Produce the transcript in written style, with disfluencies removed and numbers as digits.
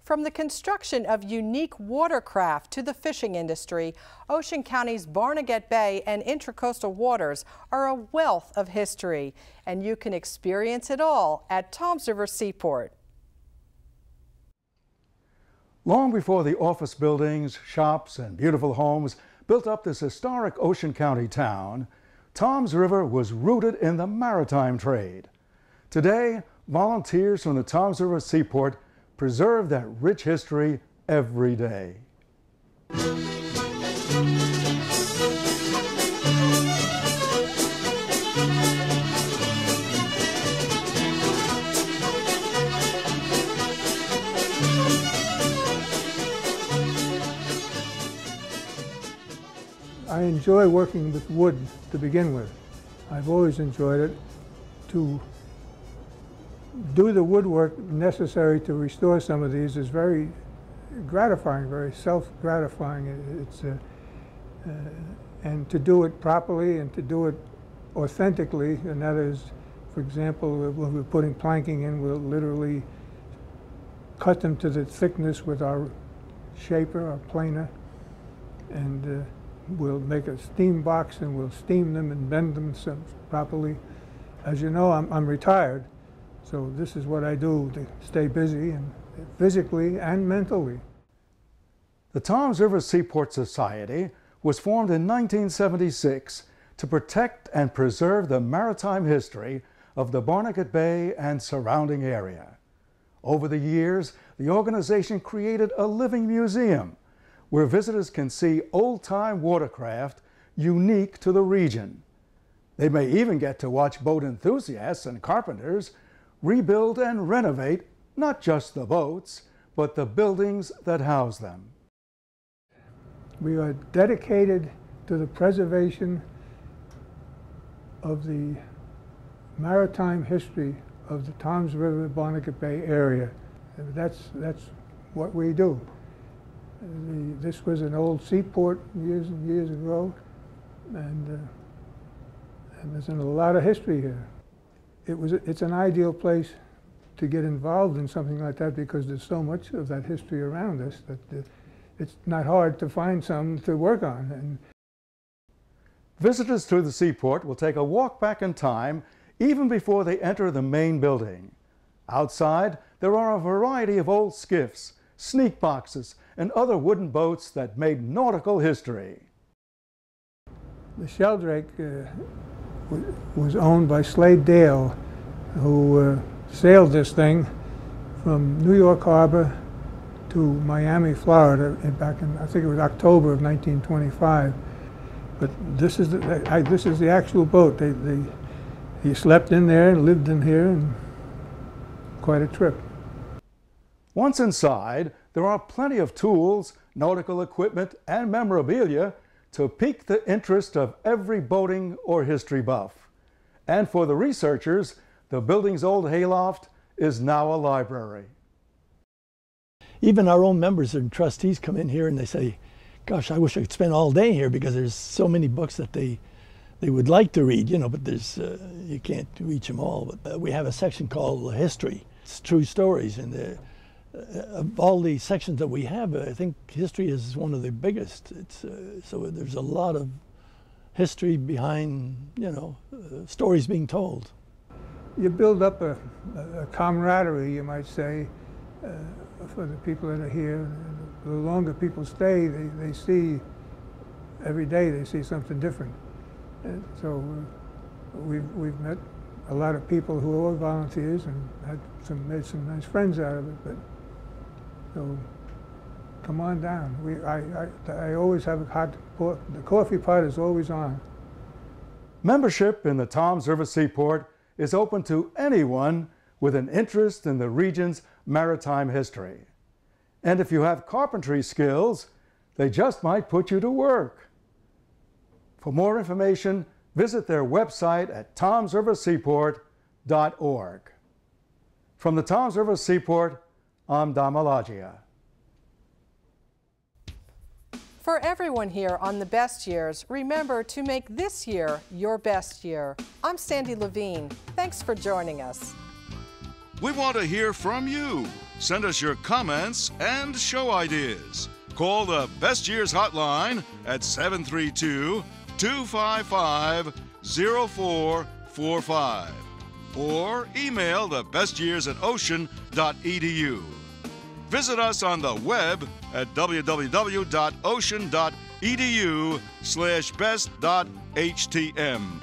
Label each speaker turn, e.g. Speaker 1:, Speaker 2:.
Speaker 1: From the construction of unique watercraft to the fishing industry, Ocean County's Barnegat Bay and Intracoastal Waters are a wealth of history, and you can experience it all at Toms River Seaport.
Speaker 2: Long before the office buildings, shops, and beautiful homes built up this historic Ocean County town, Toms River was rooted in the maritime trade. Today, volunteers from the Toms River Seaport preserve that rich history every day.
Speaker 3: I enjoy working with wood to begin with. I've always enjoyed it. To do the woodwork necessary to restore some of these is very gratifying, very self-gratifying. And to do it properly and to do it authentically, and that is, for example, when we're putting planking in, we'll literally cut them to the thickness with our shaper, our planer, and we'll make a steam box and we'll steam them and bend them properly. As you know, I'm retired, so this is what I do to stay busy, and physically and mentally.
Speaker 2: The Toms River Seaport Society was formed in 1976 to protect and preserve the maritime history of the Barnegat Bay and surrounding area. Over the years, the organization created a living museum where visitors can see old-time watercraft unique to the region. They may even get to watch boat enthusiasts and carpenters rebuild and renovate not just the boats, but the buildings that house them.
Speaker 3: We are dedicated to the preservation of the maritime history of the Toms River, Barnegat Bay area. That's what we do. This was an old seaport years and years ago, and there's a lot of history here. It's an ideal place to get involved in something like that because there's so much of that history around us that it's not hard to find some to work on. And
Speaker 2: visitors to the seaport will take a walk back in time even before they enter the main building. Outside, there are a variety of old skiffs, sneak boxes, and other wooden boats that made nautical history.
Speaker 3: The Sheldrake was owned by Slade Dale, who sailed this thing from New York Harbor to Miami, Florida, back in, I think it was October of 1925. But this is the actual boat. He slept in there and lived in here, and quite a trip.
Speaker 2: Once inside, there are plenty of tools, nautical equipment, and memorabilia to pique the interest of every boating or history buff. And for the researchers, the building's old hayloft is now a library.
Speaker 4: Even our own members and trustees come in here and they say, gosh, I wish I could spend all day here because there's so many books that they would like to read, you know, but there's, you can't reach them all. But we have a section called History. It's true stories, and of all the sections that we have, I think history is one of the biggest. So there's a lot of history behind, you know, stories being told.
Speaker 3: You build up a camaraderie, you might say, for the people that are here. The longer people stay, they see, every day they see something different. And so we've met a lot of people who are volunteers and made some nice friends out of it. But so come on down. I always have the coffee pot is always on.
Speaker 2: Membership in the Toms River Seaport is open to anyone with an interest in the region's maritime history. And if you have carpentry skills, they just might put you to work. For more information, visit their website at tomsriverseaport.org. From the Toms River Seaport, I'm Don Malagia.
Speaker 1: For everyone here on The Best Years, remember to make this year your best year. I'm Sandy Levine. Thanks for joining us.
Speaker 5: We want to hear from you. Send us your comments and show ideas. Call the Best Years Hotline at 732-255-0445 or email thebestyears@ocean.edu. Visit us on the web at www.ocean.edu/best.htm.